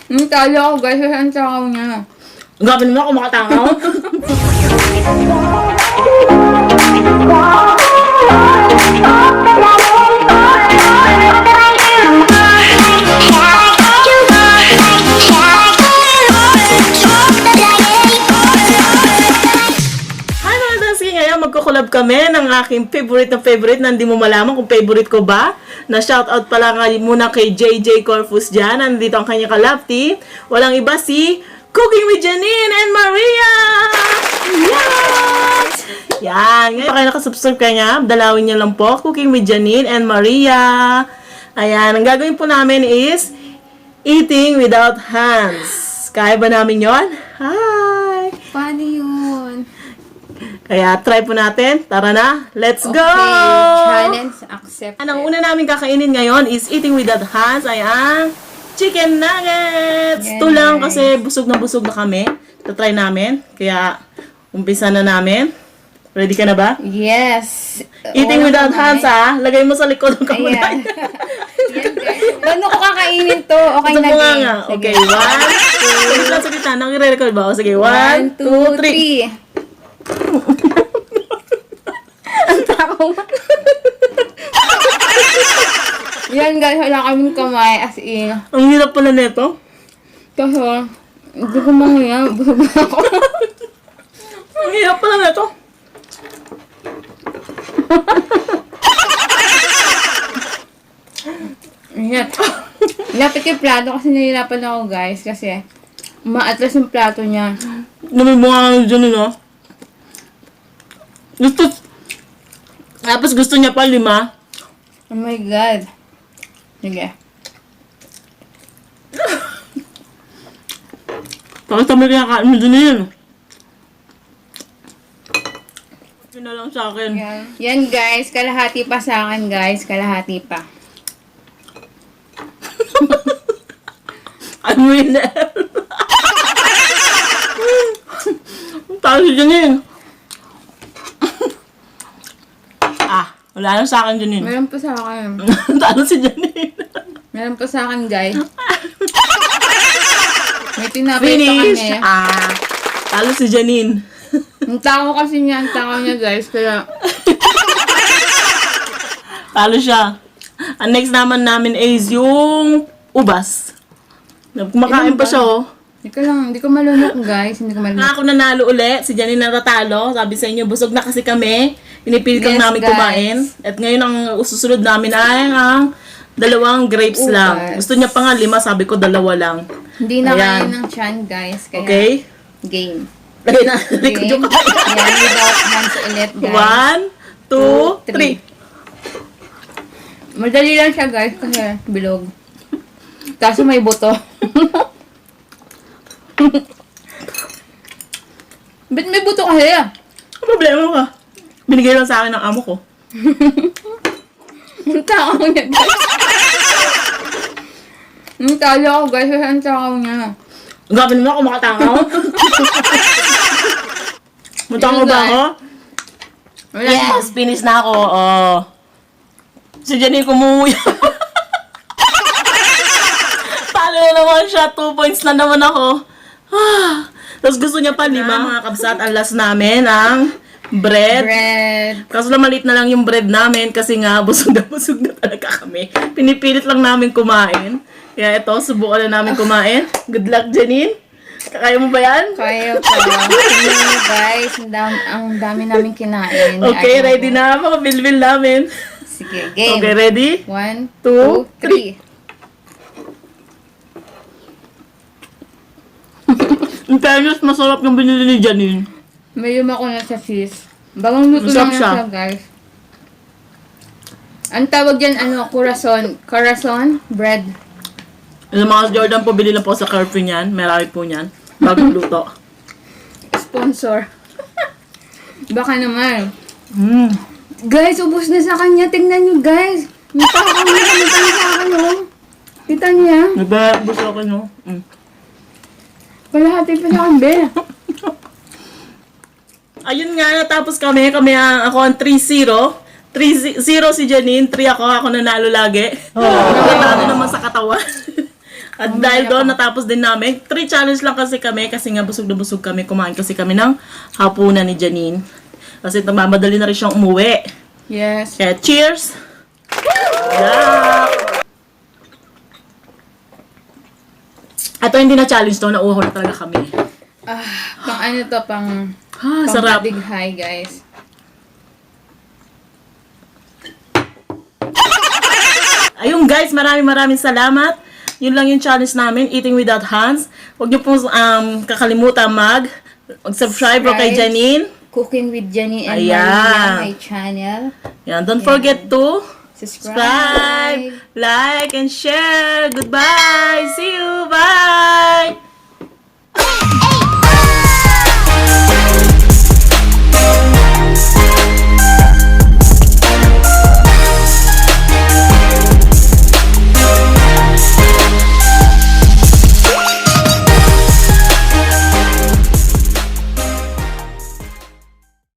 Talo ako guys, saan takaw niya? Gabi naman ako makatangaw. Hi mga Dhangskie! Ngayon magkukulab kami ng aking favorite na hindi mo malaman kung favorite ko ba. Na shoutout pala nga muna kay JJ Corpus dyan. Nandito ang kanyang kalab team. Walang iba si Cooking with Janine and Maria! Yes! Yan. Ngayon pa kayo nakasubscribe kanya, dalawin niyo lang po. Cooking with Janine and Maria. Ayan. Ang gagawin po namin is eating without hands. Kaya ba namin yon? Hi! Paano yun? Kaya try po natin. Tara na. Let's go! Challenge accepted. Ang una namin kakainin ngayon is eating without hands ay ang chicken nuggets. Yes. Ito lang kasi busog na kami. Try namin. Kaya umpisa na namin. Ready ka na ba? Yes. Eating without hands lagay mo sa likod ng kamay. Ayan. Yan guys. Paano ko kakainin to? Okay Ito na mo nga game. nga. Sige. Okay, 1, 2. Sa gitna. Nang-record ba? O, sige, 1, 2, 3. 3. Ang takaw. Yan guys, wala kaming kamay as in. Ang hirap pala nito. Kasi, hindi ko mangyaya. Busog na ako. Ang hirap pala nito. Ayan. Lapit yung plato kasi nahihirapan ako guys. Kasi, umaatras yung plato niya. Namimukha nga dyan, no? Tapos gusto niya pa 5. Oh my God. Sige. Bakit kami kinakain mo dyan yun? Yun na lang sa akin. Yan guys, kalahati pa sa akin guys. Kalahati pa. I'm winner. Talo si Janine. Wala na sa akin Janine. Meron pa sa akin. Talo si Janine. Meron pa sa akin guys. May tinapay pa Finish. kami. Talo si Janine. Ang tao kasi niya, ang tao niya guys. Kaya, Talo siya. Ang next naman namin is yung ubas. Kumakain pa siya, oh. hindi ko malunok guys. Hindi ko malunok. Ako nanalo uli. Si Janine natatalo. Sabi sa inyo, busog na kasi kami. Pinipilit lang Yes, namin guys. kumain. At ngayon, ang susunod namin ay ang 2 grapes Ubas. lang. Gusto niya pa nga 5, sabi ko 2 lang. Hindi na kaya Ayan. ng chan guys. Kaya, Okay? game. Lagay na. Likod Game. yung kamay. Yan, without hands ulit guys. 1, 2, 3. Madali lang siya guys kasi bilog. Kaso may buto. Ba't may buto kasi? Ang problema ka. Binigay lang sa akin ng amo ko. Ang takaw niya guys. Ang talo ako guys. Ang takaw niya. Gabi naman ako makatangaw. Matangaw ba ako? Wala Yes, finish na ako. Oh. Si Janine kumuya. Talo na naman siya. 2 points na naman ako. Tapos gusto niya pa 5 mga kabsat. Ang last namin ang bread. Kaso na maliit na lang yung bread namin kasi nga busog na talaga kami. Pinipilit lang namin kumain. Kaya ito, subukan na namin kumain. Good luck, Janine. Kaya mo ba yan? Kaya pa. Tingnan guys. Ang dami namin kinain. Okay, ready na. Makabilbil namin. Sige, game. Okay, ready? 1, 2, 2, 3. In fairness, masarap yung binili ni Janine. May ako na sa sis. Bagong luto lang Masarap siya. siya, guys. Ang tawag dyan, corazon. Corazon bread. Yung mga Jordan po, bili lang po sa Curfew niyan. Marami po niyan. Bagong luto. Sponsor. Baka naman. Mm. Guys, ubos na sa kanya. Tingnan nyo, guys. May tao kami sa akin, oh. Kita niya. Nagbabuso ako, no? Mm. Kalahati pa sa akin, be. Ayun nga, natapos kami. Ako ang 3-0. 3-0 si Janine, 3 ako nanalo lagi. Natalo naman sa katawan. At dahil doon, natapos din namin. 3 challenge lang kasi kami. Kasi nga busog na busog kami. Kumain kasi kami ng hapunan ni Janine. Kasi nagmamadali na rin siyang umuwi. Yes. Kaya cheers! Yeah! Ito hindi na challenge to. Nauho na talaga kami. Pang ano to, pang Sarap. big high, guys. Ayun guys, maraming salamat. Yun lang yung challenge namin, Eating Without Hands. Huwag niyo pong kakalimutan mag-subscribe kay Janine. Cooking with Janine and Ayan. Maria, my channel. Yan, don't forget to Subscribe. like, and share. Goodbye! See you!